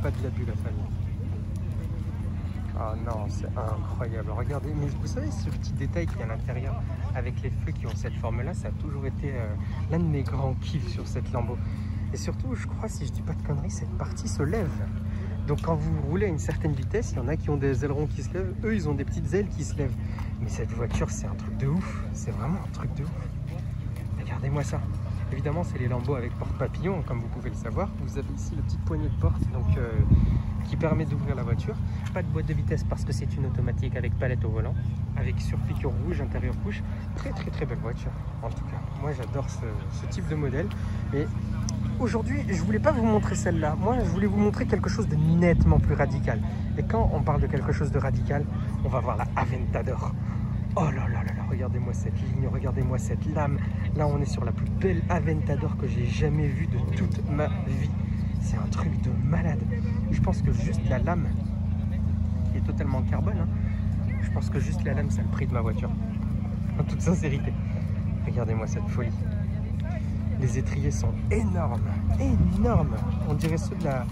pas de l'abus, la famille. Ah non, c'est incroyable. Regardez, mais vous savez, ce petit détail qui est à l'intérieur, avec les feux qui ont cette forme-là, ça a toujours été l'un de mes grands kiffs sur cette Lambo. Et surtout, je crois, si je dis pas de conneries, cette partie se lève. Donc quand vous roulez à une certaine vitesse, il y en a qui ont des ailerons qui se lèvent, eux, ils ont des petites ailes qui se lèvent. Mais cette voiture, c'est un truc de ouf. C'est vraiment un truc de ouf. Regardez-moi ça. Évidemment, c'est les Lambeaux avec porte-papillon, comme vous pouvez le savoir. Vous avez ici la petite poignée de porte donc, qui permet d'ouvrir la voiture. Pas de boîte de vitesse parce que c'est une automatique avec palette au volant, avec surpiqûre rouge, intérieur rouge. Très très très belle voiture, en tout cas. Moi, j'adore ce type de modèle. Mais aujourd'hui, je voulais pas vous montrer celle-là. Moi, je voulais vous montrer quelque chose de nettement plus radical. Et quand on parle de quelque chose de radical, on va voir la Aventador. Oh là là là là, regardez-moi cette ligne, regardez-moi cette lame. Là, on est sur la plus belle Aventador que j'ai jamais vue de toute ma vie. C'est un truc de malade. Je pense que juste la lame, qui est totalement en carbone, hein, je pense que juste la lame, c'est le prix de ma voiture. En toute sincérité. Regardez-moi cette folie. Les étriers sont énormes, énormes. On dirait ceux de la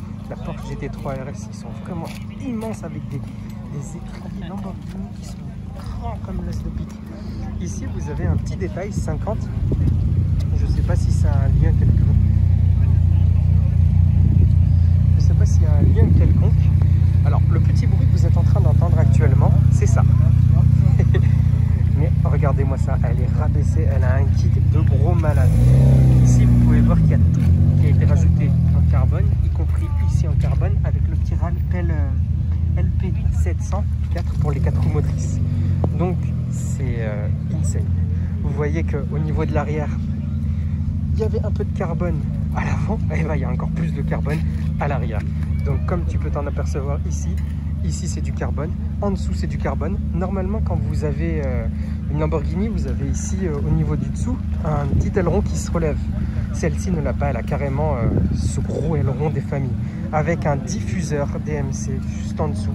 Porsche GT3 RS. Ils sont vraiment immenses avec des étriers Lamborghini qui sont grands comme l'os de pique. Ici, vous avez un petit détail 50. Je ne sais pas si ça a un lien quelconque. Je sais pas s'il y a un lien quelconque. Alors, le petit bruit que vous êtes en train d'entendre actuellement, c'est ça. Mais regardez-moi ça, elle est rabaissée, elle a un kit de gros malade. Ici, vous pouvez voir qu'il y a tout qui a été rajouté en carbone, y compris ici en carbone, avec le petit rappel LP704 pour les 4 roues motrices. Donc, c'est insane. Vous voyez qu'au niveau de l'arrière, il y avait un peu de carbone à l'avant, et bien, il y a encore plus de carbone à l'arrière. Donc, comme tu peux t'en apercevoir ici, ici c'est du carbone, en dessous c'est du carbone. Normalement, quand vous avez une Lamborghini, vous avez ici au niveau du dessous un petit aileron qui se relève. Celle-ci ne l'a pas, elle a carrément ce gros aileron des familles avec un diffuseur DMC juste en dessous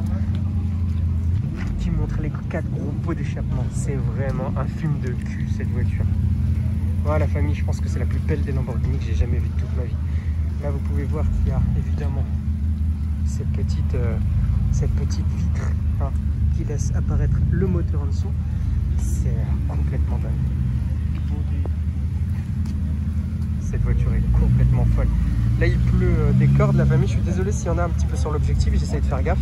qui montre les 4 gros pots d'échappement. C'est vraiment un film de cul cette voiture. Voilà, la famille, je pense que c'est la plus belle des Lamborghini que j'ai jamais vue de toute ma vie. Là, vous pouvez voir qu'il y a évidemment cette petite vitre hein, qui laisse apparaître le moteur en dessous. C'est complètement dingue. Cette voiture est complètement folle. Là, il pleut des cordes, la famille. Je suis désolé s'il y en a un petit peu sur l'objectif. J'essaie de faire gaffe.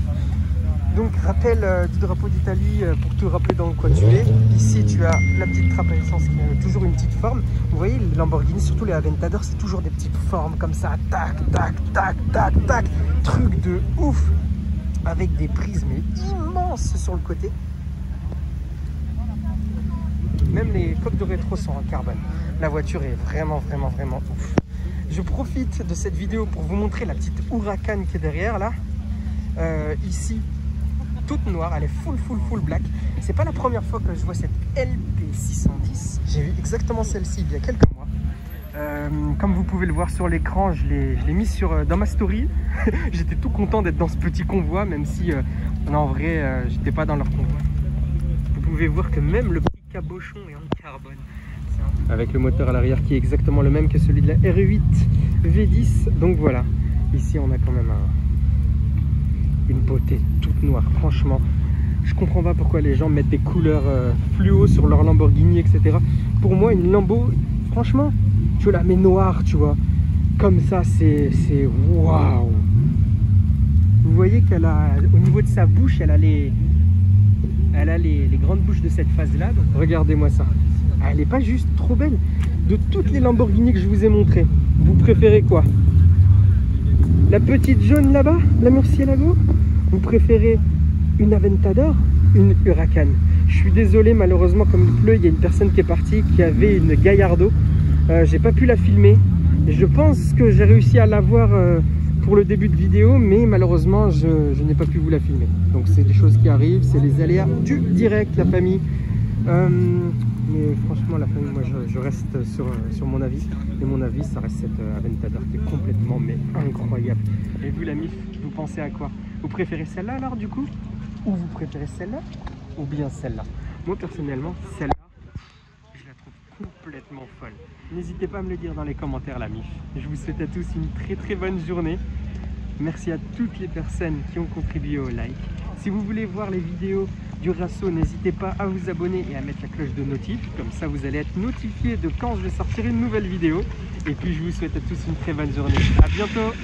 Donc, rappel du drapeau d'Italie pour te rappeler dans quoi tu es. Ici, tu as la petite trappe à essence qui a toujours une petite forme. Vous voyez, les Lamborghini, surtout les Aventador, c'est toujours des petites formes comme ça. Tac, tac, tac, tac, tac. Truc de ouf. Avec des prises mais immenses sur le côté. Même les coques de rétro sont en carbone. La voiture est vraiment ouf. Je profite de cette vidéo pour vous montrer la petite Huracan qui est derrière là. Ici, toute noire, elle est full black. C'est pas la première fois que je vois cette LP610. J'ai vu exactement celle-ci il y a quelques mois. Comme vous pouvez le voir sur l'écran, je l'ai mis dans ma story. J'étais tout content d'être dans ce petit convoi, même si en vrai, j'étais pas dans leur convoi. Vous pouvez voir que même le petit cabochon est en carbone. Avec le moteur à l'arrière qui est exactement le même que celui de la R8 V10. Donc voilà, ici on a quand même une beauté toute noire. Franchement, je comprends pas pourquoi les gens mettent des couleurs fluo sur leur Lamborghini, etc. Pour moi, une Lambo, franchement, je la mets noire, tu vois. Comme ça, c'est waouh. Vous voyez qu'elle a, au niveau de sa bouche, elle a les grandes bouches de cette phase-là. Regardez-moi ça. Elle n'est pas juste trop belle. De toutes les Lamborghini que je vous ai montrées, vous préférez quoi? La petite jaune là-bas, la Murcielago? Vous préférez une Aventador? Une Huracan? Je suis désolé, malheureusement, comme il pleut, il y a une personne qui est partie qui avait une Gallardo. J'ai pas pu la filmer. Je pense que j'ai réussi à la voir pour le début de vidéo, mais malheureusement, je n'ai pas pu vous la filmer. Donc c'est des choses qui arrivent, c'est les aléas du direct, la famille. Mais franchement, la famille, moi je reste sur mon avis. Et mon avis, ça reste cette Aventador qui est complètement mais incroyable. Et vous, la MIF, vous pensez à quoi? Vous préférez celle-là alors du coup? Ou vous préférez celle-là? Ou bien celle-là? Moi personnellement, celle-là, je la trouve complètement folle. N'hésitez pas à me le dire dans les commentaires, la MIF. Je vous souhaite à tous une très bonne journée. Merci à toutes les personnes qui ont contribué au like. Si vous voulez voir les vidéos du Rasso, n'hésitez pas à vous abonner et à mettre la cloche de notif. Comme ça, vous allez être notifié de quand je vais sortir une nouvelle vidéo. Et puis, je vous souhaite à tous une très bonne journée. À bientôt!